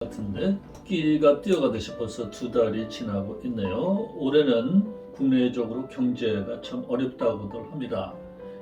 같은데 끼가 뛰어가듯이 벌써 2달이 지나고 있네요. 올해는 국내적으로 경제가 참 어렵다고들 합니다.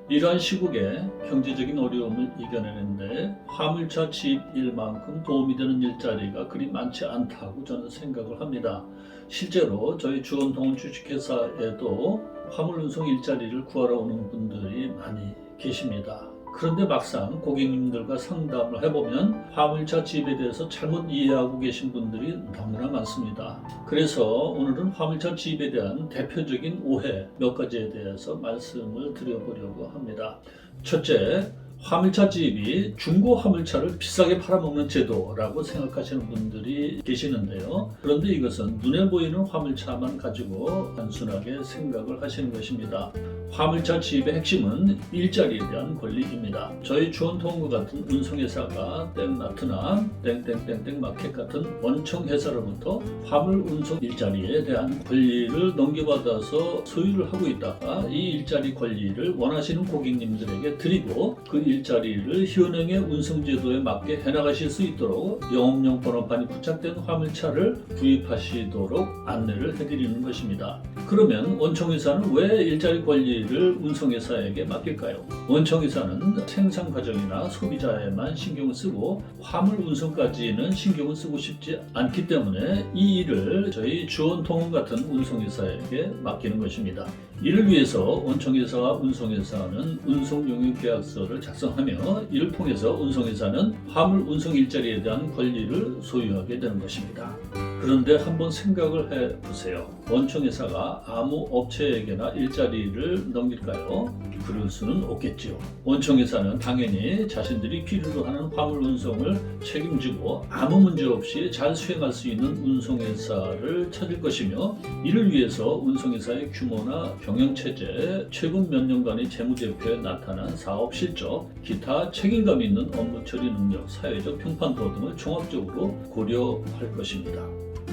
이러한 시국에 경제적인 어려움을 이겨내는데 화물차 지입일만큼 도움이 되는 일자리가 그리 많지 않다고 저는 생각을 합니다. 실제로 저희 주원통운 주식회사에도 화물 운송 일자리를 구하러 오는 분들이 많이 계십니다. 그런데 막상 고객님들과 상담을 해보면 화물차 지입에 대해서 잘못 이해하고 계신 분들이 너무나 많습니다. 그래서 오늘은 화물차 지입에 대한 대표적인 오해 몇 가지에 대해서 말씀을 드려보려고 합니다. 첫째, 화물차 지입이 중고 화물차를 비싸게 팔아먹는 제도라고 생각하시는 분들이 계시는데요. 그런데 이것은 눈에 보이는 화물차만 가지고 단순하게 생각을 하시는 것입니다. 화물차 지입의 핵심은 일자리에 대한 권리입니다. 저희 주원통운과 같은 운송회사가 땡마트나 땡땡땡땡 마켓 같은 원청회사로부터 화물 운송 일자리에 대한 권리를 넘겨받아서 소유를 하고 있다가 이 일자리 권리를 원하시는 고객님들에게 드리고 그 일자리를 현행의 운송제도에 맞게 해나가실 수 있도록 영업용 번호판이 부착된 화물차를 구입하시도록 안내를 해드리는 것입니다. 그러면 원청회사는 왜 일자리 권리를 운송회사에게 맡길까요? 원청회사는 생산 과정이나 소비자에만 신경을 쓰고 화물 운송까지는 신경을 쓰고 싶지 않기 때문에 이 일을 저희 주원통운 같은 운송회사에게 맡기는 것입니다. 이를 위해서 원청회사와 운송회사는 운송용역계약서를 작성하며 이를 통해서 운송회사는 화물 운송 일자리에 대한 권리를 소유하게 되는 것입니다. 그런데 한번 생각을 해보세요. 원청회사가 아무 업체에게나 일자리를 넘길까요? 그럴 수는 없겠지요. 원청회사는 당연히 자신들이 필요로 하는 화물 운송을 책임지고 아무 문제 없이 잘 수행할 수 있는 운송회사를 찾을 것이며 이를 위해서 운송회사의 규모나 경영체제, 최근 몇 년간의 재무제표에 나타난 사업 실적, 기타 책임감 있는 업무 처리 능력, 사회적 평판도 등을 종합적으로 고려할 것입니다.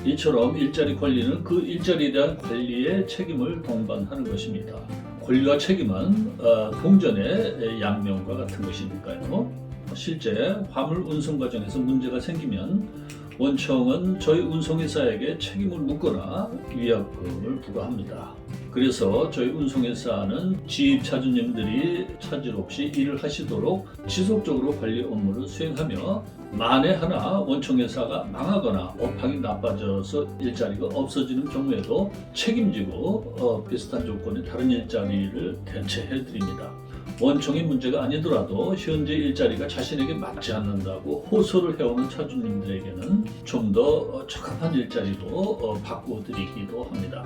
이처럼 일자리 권리는 그 일자리에 대한 관리의 책임을 동반하는 것입니다. 권리와 책임은 동전의 양면과 같은 것이니까요. 실제 화물 운송 과정에서 문제가 생기면 원청은 저희 운송회사에게 책임을 묻거나 위약금을 부과합니다. 그래서 저희 운송회사는 지입 차주님들이 차질 없이 일을 하시도록 지속적으로 관리 업무를 수행하며 만에 하나 원청회사가 망하거나 업황이 나빠져서 일자리가 없어지는 경우에도 책임지고 비슷한 조건의 다른 일자리를 대체해 드립니다. 원청의 문제가 아니더라도 현재 일자리가 자신에게 맞지 않는다고 호소를 해오는 차주님들에게는 좀 더 적합한 일자리로 바꿔드리기도 합니다.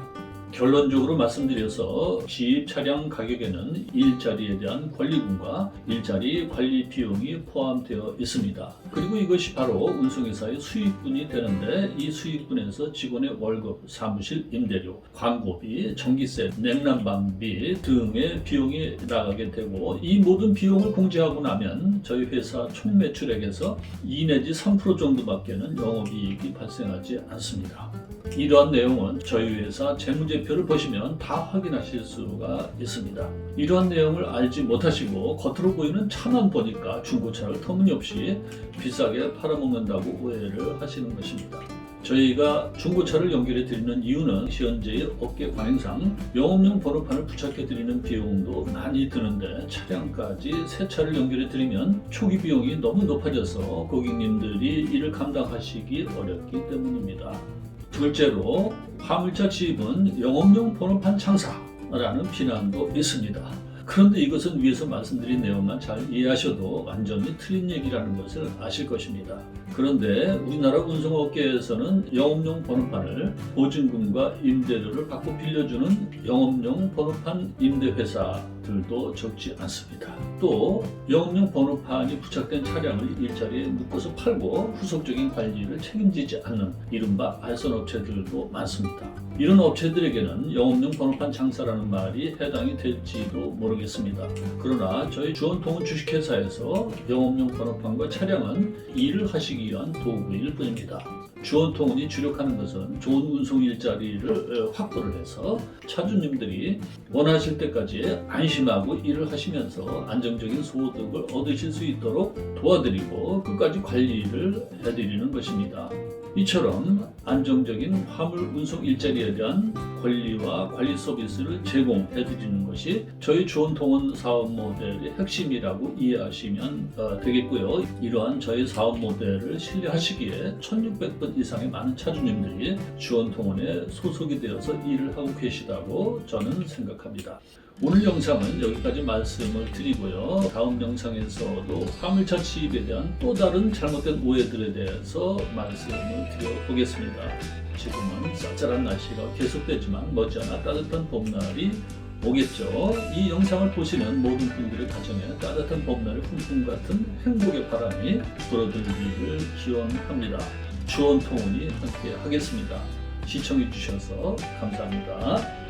결론적으로 말씀드려서 지입 차량 가격에는 일자리에 대한 권리금과 일자리 관리 비용이 포함되어 있습니다. 그리고 이것이 바로 운송회사의 수익분이 되는데 이 수익분에서 직원의 월급, 사무실 임대료, 광고비, 전기세, 냉난방비 등의 비용이 나가게 되고 이 모든 비용을 공제하고 나면 저희 회사 총 매출액에서 2 내지 3% 정도밖에는 영업이익이 발생하지 않습니다. 이러한 내용은 저희 회사 재무제표를 보시면 다 확인하실 수가 있습니다. 이러한 내용을 알지 못하시고 겉으로 보이는 차만 보니까 중고차를 터무니없이 비싸게 팔아먹는다고 오해를 하시는 것입니다. 저희가 중고차를 연결해 드리는 이유는 현재의 업계 관행상 영업용 번호판을 부착해 드리는 비용도 많이 드는데 차량까지 새 차를 연결해 드리면 초기 비용이 너무 높아져서 고객님들이 이를 감당하시기 어렵기 때문입니다. 둘째로 화물차 지입은 영업용 번호판 장사라는 비난도 있습니다. 그런데 이것은 위에서 말씀드린 내용만 잘 이해하셔도 완전히 틀린 얘기라는 것을 아실 것입니다. 그런데 우리나라 운송업계에서는 영업용 번호판을 보증금과 임대료를 받고 빌려주는 영업용 번호판 임대회사들도 적지 않습니다. 또 영업용 번호판이 부착된 차량을 일자리에 묶어서 팔고 후속적인 관리를 책임지지 않는 이른바 알선업체들도 많습니다. 이런 업체들에게는 영업용 번호판 장사라는 말이 해당이 될지도 모르겠습니다. 그러나 저희 주원통운 주식회사에서 영업용 번호판과 차량은 일을 하시기 위한 도구일 뿐입니다. 주원통운이 주력하는 것은 좋은 운송 일자리를 확보를 해서 차주님들이 원하실 때까지 안심하고 일을 하시면서 안정적인 소득을 얻으실 수 있도록 도와드리고 끝까지 관리를 해드리는 것입니다. 이처럼 안정적인 화물 운송 일자리에 대한 권리와 관리 서비스를 제공해 드리는 것이 저희 주원통운 사업 모델의 핵심이라고 이해하시면 되겠고요. 이러한 저희 사업 모델을 신뢰하시기에 1600번 이상의 많은 차주님들이 주원통운에 소속이 되어서 일을 하고 계시다고 저는 생각합니다. 오늘 영상은 여기까지 말씀을 드리고요. 다음 영상에서도 화물차 취입에 대한 또 다른 잘못된 오해들에 대해서 말씀을 드려보겠습니다. 지금은 쌀쌀한 날씨가 계속되지만 머지않아 따뜻한 봄날이 오겠죠. 이 영상을 보시는 모든 분들의 가정에 따뜻한 봄날의 풍풍 같은 행복의 바람이 불어들기를 기원합니다. 주원통운이 함께 하겠습니다. 시청해 주셔서 감사합니다.